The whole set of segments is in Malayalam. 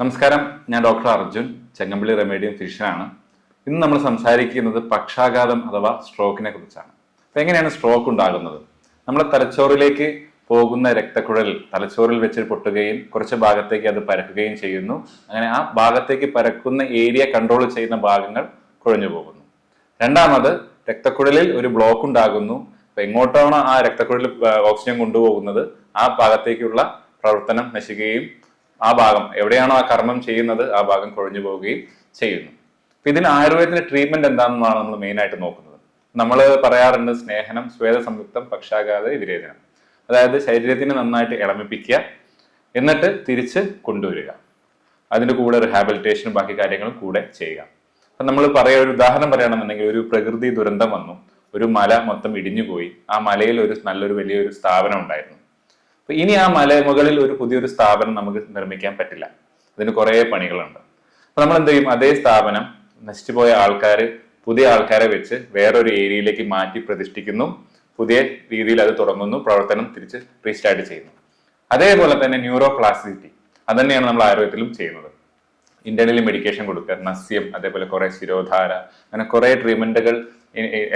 നമസ്കാരം, ഞാൻ ഡോക്ടർ അർജുൻ, ചെങ്ങമ്പള്ളി റെമേഡിയൻ ഫിസിഷ്യനാണ്. ഇന്ന് നമ്മൾ സംസാരിക്കുന്നത് പക്ഷാഘാതം അഥവാ സ്ട്രോക്കിനെ കുറിച്ചാണ്. അപ്പൊ എങ്ങനെയാണ് സ്ട്രോക്ക് ഉണ്ടാകുന്നത്? നമ്മുടെ തലച്ചോറിലേക്ക് പോകുന്ന രക്തക്കുഴൽ തലച്ചോറിൽ വെച്ച് പൊട്ടുകയും കുറച്ച് ഭാഗത്തേക്ക് അത് പരക്കുകയും ചെയ്യുന്നു. അങ്ങനെ ആ ഭാഗത്തേക്ക് പരക്കുന്ന ഏരിയ കൺട്രോൾ ചെയ്യുന്ന ഭാഗങ്ങൾ കുഴഞ്ഞു പോകുന്നു. രണ്ടാമത്, രക്തക്കുഴലിൽ ഒരു ബ്ലോക്ക് ഉണ്ടാകുന്നു. അപ്പൊ എങ്ങോട്ടാണോ ആ രക്തക്കുഴലിൽ ഓക്സിജൻ കൊണ്ടുപോകുന്നത് ആ ഭാഗത്തേക്കുള്ള പ്രവർത്തനം നശിക്കുകയും ആ ഭാഗം എവിടെയാണോ ആ കർമ്മം ചെയ്യുന്നത് ആ ഭാഗം കുഴഞ്ഞു പോവുകയും ചെയ്യുന്നു. അപ്പൊ ഇതിന് ആയുർവേദത്തിന്റെ ട്രീറ്റ്മെന്റ് എന്താണെന്നാണ് നമ്മൾ മെയിൻ ആയിട്ട് നോക്കുന്നത്. നമ്മൾ പറയാറുണ്ട് സ്നേഹനം, സ്വേദ സംയുക്തം, പക്ഷാഘാത വിരേചനം. അതായത് ശരീരത്തിനെ നന്നായിട്ട് ഇളമിപ്പിക്കുക, എന്നിട്ട് തിരിച്ച് കൊണ്ടുവരിക. അതിന്റെ കൂടെ റിഹാബിലിറ്റേഷനും ബാക്കി കാര്യങ്ങളും കൂടെ ചെയ്യുക. അപ്പൊ നമ്മൾ ഒരു ഉദാഹരണം പറയുകയാണെന്നുണ്ടെങ്കിൽ, ഒരു പ്രകൃതി ദുരന്തം വന്നു, ഒരു മല മൊത്തം ഇടിഞ്ഞുപോയി. ആ മലയിൽ നല്ലൊരു വലിയൊരു സ്ഥാപനം ഉണ്ടായിരുന്നു. അപ്പൊ ഇനി ആ മലമുകളിൽ ഒരു പുതിയൊരു സ്ഥാപനം നമുക്ക് നിർമ്മിക്കാൻ പറ്റില്ല. അതിന് കുറെ പണികളുണ്ട്. അപ്പൊ നമ്മൾ എന്ത് ചെയ്യും? അതേ സ്ഥാപനം നശിച്ചുപോയ പുതിയ ആൾക്കാരെ വെച്ച് വേറൊരു ഏരിയയിലേക്ക് മാറ്റി പ്രതിഷ്ഠിക്കുന്നു. പുതിയ രീതിയിൽ അത് തുടങ്ങുന്നു, പ്രവർത്തനം തിരിച്ച് റീസ്റ്റാർട്ട് ചെയ്യുന്നു. അതേപോലെ തന്നെ ന്യൂറോ പ്ലാസ്റ്റിസിറ്റി അത് തന്നെയാണ് നമ്മൾ ആയുർവേദത്തിലും ചെയ്യുന്നത്. ഇന്റേണലി മെഡിക്കേഷൻ കൊടുക്കുക, നസ്യം, അതേപോലെ കുറെ ശിരോധാര, അങ്ങനെ കുറെ ട്രീറ്റ്മെന്റുകൾ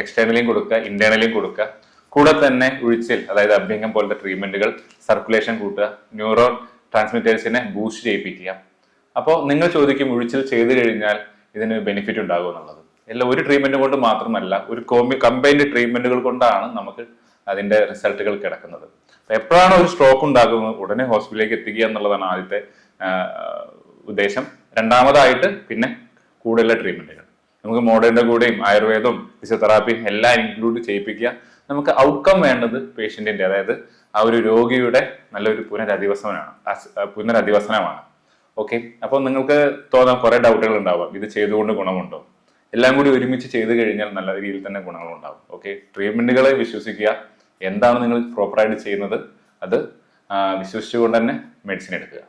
എക്സ്റ്റേണലിയും കൊടുക്കുക, ഇന്റേണലിയും കൊടുക്കുക. കൂടെ തന്നെ ഉഴിച്ചിൽ, അതായത് അഭ്യംഗം പോലത്തെ ട്രീറ്റ്മെന്റുകൾ, സർക്കുലേഷൻ കൂട്ടുക, ന്യൂറോ ട്രാൻസ്മിറ്റേഴ്സിനെ ബൂസ്റ്റ് ചെയ്യിപ്പിക്കുക. അപ്പോൾ നിങ്ങൾ ചോദിക്കും, ഉഴിച്ചിൽ ചെയ്തു കഴിഞ്ഞാൽ ഇതിന് ബെനിഫിറ്റ് ഉണ്ടാകും എന്നുള്ളത്. എല്ലാം ഒരു ട്രീറ്റ്മെന്റ് കൊണ്ട് മാത്രമല്ല, ഒരു കമ്പൈൻഡ് ട്രീറ്റ്മെന്റുകൾ കൊണ്ടാണ് നമുക്ക് അതിന്റെ റിസൾട്ടുകൾ കിടക്കുന്നത്. അപ്പൊ എപ്പോഴാണ് ഒരു സ്ട്രോക്ക് ഉണ്ടാകുന്നത് ഉടനെ ഹോസ്പിറ്റലിലേക്ക് എത്തിക്കുക എന്നുള്ളതാണ് ആദ്യത്തെ ഉദ്ദേശം. രണ്ടാമതായിട്ട് പിന്നെ കൂടുതലുള്ള ട്രീറ്റ്മെന്റുകൾ നമുക്ക് മോഡേണിന്റെ കൂടെയും ആയുർവേദവും ഫിസിയോതെറാപ്പിയും എല്ലാം ഇൻക്ലൂഡ് ചെയ്യിപ്പിക്കുക. നമുക്ക് ഔട്ട്കം വേണ്ടത് പേഷ്യന്റിന്റെ, അതായത് ആ ഒരു രോഗിയുടെ നല്ലൊരു പുനരധിവസനമാണ്. ഓക്കെ, അപ്പോൾ നിങ്ങൾക്ക് തോന്നാം കുറെ ഡൗട്ടുകൾ ഉണ്ടാവാം, ഇത് ചെയ്തുകൊണ്ട് ഗുണമുണ്ടോ? എല്ലാം കൂടി ഒരുമിച്ച് ചെയ്തു കഴിഞ്ഞാൽ നല്ല രീതിയിൽ തന്നെ ഗുണങ്ങൾ ഉണ്ടാവും. ഓക്കെ, ട്രീറ്റ്മെന്റുകളെ വിശ്വസിക്കുക. എന്താണ് നിങ്ങൾ പ്രോപ്പറായിട്ട് ചെയ്യുന്നത് അത് വിശ്വസിച്ചുകൊണ്ട് തന്നെ മെഡിസിൻ എടുക്കുക.